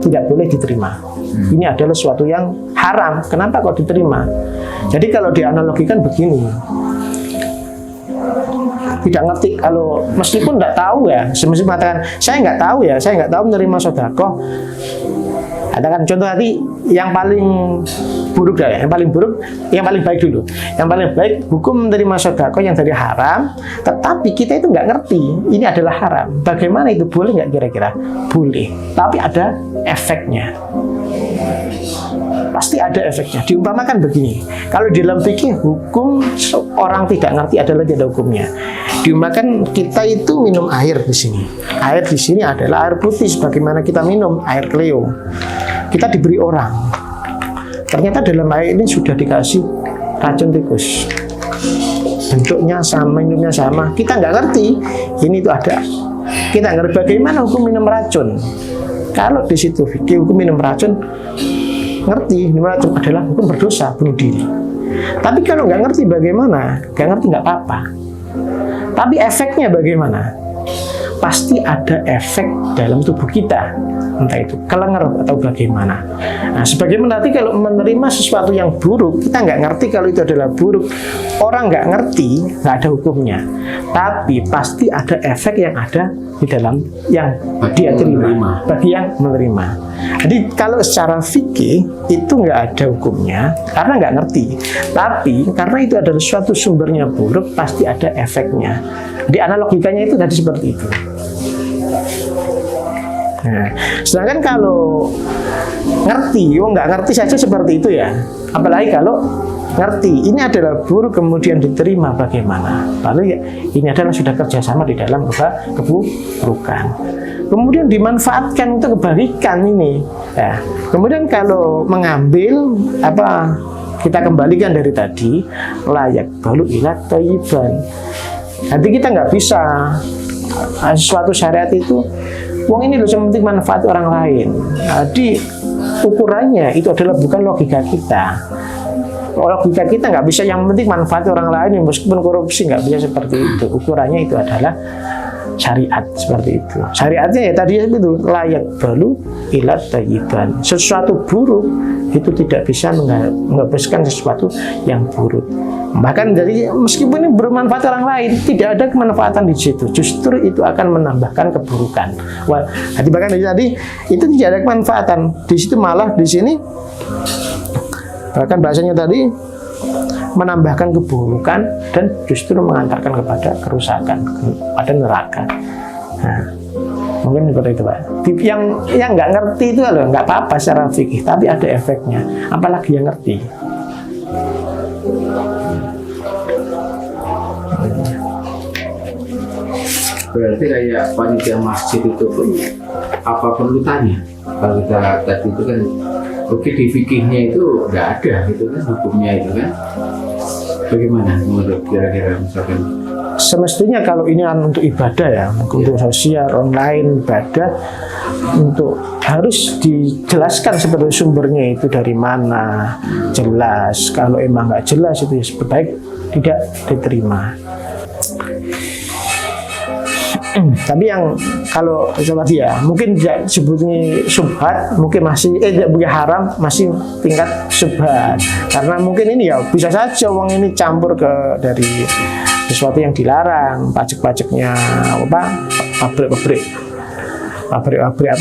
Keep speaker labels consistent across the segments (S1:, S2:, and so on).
S1: tidak boleh diterima. Ini adalah sesuatu yang haram. Kenapa kok diterima? Jadi kalau dianalogikan begini, tidak ngerti, kalau meskipun tidak tahu ya, semestinya mengatakan saya nggak tahu menerima sedekah. Katakan contoh tadi yang paling buruk ya, yang paling baik dulu. Yang paling baik hukum menerima sedekah yang dari haram, tetapi kita itu nggak ngerti ini adalah haram. Bagaimana itu, boleh nggak kira-kira? Boleh, tapi ada efeknya. Pasti ada efeknya. Diumpamakan begini, kalau di dalam fikih hukum orang tidak ngerti adalah tidak hukumnya. Diumpamakan kita itu minum air di sini. Air di sini adalah air putih, sebagaimana kita minum air Cleo. Kita diberi orang. Ternyata dalam air ini sudah dikasih racun tikus. Bentuknya sama, minumnya sama. Kita nggak ngerti ini itu ada. Kita nggak ngerti bagaimana hukum minum racun. Kalau di situ fikih hukum minum racun, ngerti minum racun adalah hukum berdosa, bunuh diri. Tapi kalau nggak ngerti bagaimana, nggak apa-apa. Tapi efeknya bagaimana? Pasti ada efek dalam tubuh kita, entah itu kelengar atau bagaimana. Nah, sebagaimana nanti kalau menerima sesuatu yang buruk, kita nggak ngerti kalau itu adalah buruk. Orang nggak ngerti, nggak ada hukumnya. Tapi pasti ada efek yang ada di dalam yang dia terima, bagi yang menerima. Jadi kalau secara fikih itu nggak ada hukumnya karena nggak ngerti. Tapi karena itu adalah suatu sumbernya buruk, pasti ada efeknya. Di analogikanya itu tadi seperti itu. Nah, sedangkan kalau ngerti, nggak ngerti saja seperti itu ya. Apalagi kalau ngerti, ini adalah buruk kemudian diterima, bagaimana? Lalu ya, ini adalah sudah kerjasama di dalam keburukan. Kemudian dimanfaatkan untuk kebaikan ini. Ya. Kemudian kalau mengambil kita kembalikan dari tadi, layak balu ila thayyiban. Nanti kita nggak bisa suatu syariat itu, wong ini loh yang penting manfaat orang lain. Jadi ukurannya itu adalah bukan logika kita. Logika kita nggak bisa yang penting manfaat orang lain, meskipun korupsi nggak bisa seperti itu. Ukurannya itu adalah syariat seperti itu. Syariatnya ya tadi itu layak balu ila thayyiban. Sesuatu buruk itu tidak bisa menghabiskan sesuatu yang buruk. Bahkan jadi meskipun ini bermanfaat orang lain, tidak ada kemanfaatan di situ. Justru itu akan menambahkan keburukan. Wah, jadi bahkan tadi itu tidak ada kemanfaatan. Di situ malah di sini bahkan bahasanya tadi menambahkan keburukan dan justru mengantarkan kepada kerusakan, kepada neraka. Nah, mungkin seperti itu, Pak. Yang nggak ngerti itu loh, nggak apa-apa secara fikih, tapi ada efeknya. Apalagi yang ngerti.
S2: Berarti kayak panitia masjid itu pun apa perlu tanya? Kalau kita tadi itu kan, oke di fikihnya itu nggak ada gitu kan, hukumnya itu kan. Bagaimana menurut kira-kira misalkan?
S1: Semestinya kalau ini untuk ibadah ya, untuk sosial, online, ibadah, untuk harus dijelaskan sebenarnya sumbernya itu dari mana, jelas. Kalau emang nggak jelas itu ya sebaik tidak diterima. Tapi yang kalau coba dia mungkin tidak sebutnya subhat, mungkin masih tidak punya haram, masih tingkat subhat, karena mungkin ini ya bisa saja uang ini campur ke dari sesuatu yang dilarang, pajak-pajaknya pabrik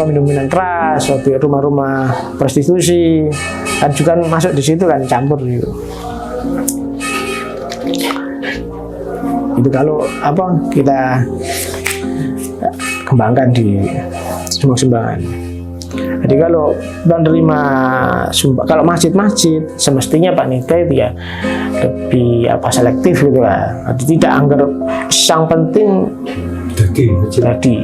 S1: minum-minuman keras, rumah-rumah prostitusi kan juga masuk di situ kan, campur gitu. Itu kalau kita kembangkan di sumbangan. Jadi kalau menerima kalau masjid-masjid semestinya panitia itu ya lebih selektif gitu lah. Jadi tidak anggap yang penting jadi.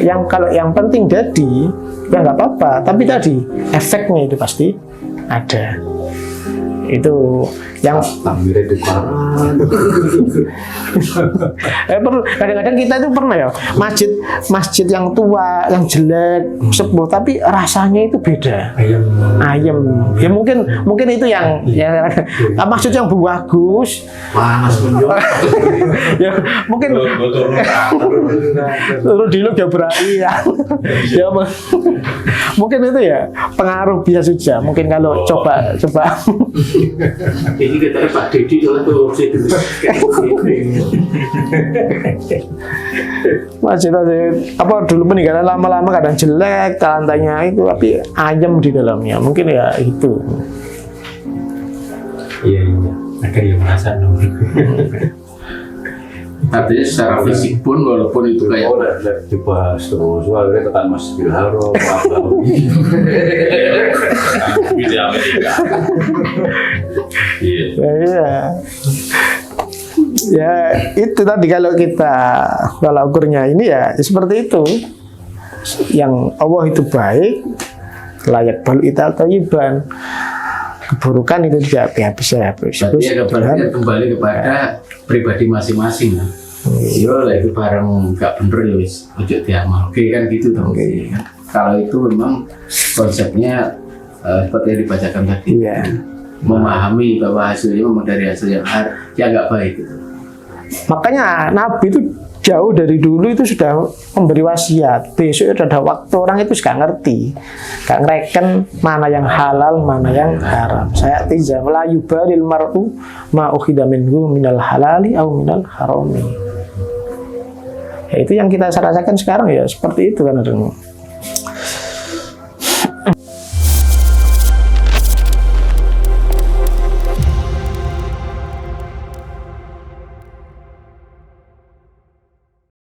S1: Ya, kalau yang penting jadi ya nggak apa-apa. Tapi tadi efeknya itu pasti ada. Itu yang
S3: tampilnya di koran.
S1: kadang-kadang kita itu pernah ya masjid yang tua, yang jelek, sepuh, tapi rasanya itu beda. Ayam. Ya mungkin itu yang masjid yang bagus.
S2: Panas menjual.
S1: Ya mungkin turun dulu gak berani ya. Ya mungkin itu ya pengaruh biasa saja. Mungkin kalau coba
S2: Ini kita Pak Dedi kalau tuh
S1: masjid apa dulu peninggalan lama-lama kadang jelek lantainya itu, tapi ayam di dalamnya. Mungkin ya itu.
S3: Iya, agar yang merasa nomor.
S2: Artinya secara fisik pun walaupun itu kayak
S3: dibahas terus, soalnya tekan Masjidil Haram,
S4: Di Amerika. Iya.
S1: Ya, ya itu tadi kalau ukurnya ini ya seperti itu. Yang Allah itu baik, layak balu ita thayyiban. Keburukan itu tidak bisa habis.
S2: berarti ya kembali kepada pribadi masing-masing. Yo lah itu barang nggak bener ya wis ojo diamal. Oke kan gitu dong. Kan? Kalau itu memang konsepnya seperti yang dibacakan tadi.
S1: Iya.
S2: Memahami bahwa hasilnya memang dari hasil yang nggak baik gitu.
S1: Makanya Nabi itu jauh dari dulu itu sudah memberi wasiat. Besok itu ada waktu orang itu gak ngerti, gak ngereken mana yang halal, mana yang haram. Saya tiza melayu balil mar'u ma ukhida minhu minal halali au minal harami. Ya itu yang kita rasakan sekarang ya seperti itu kan.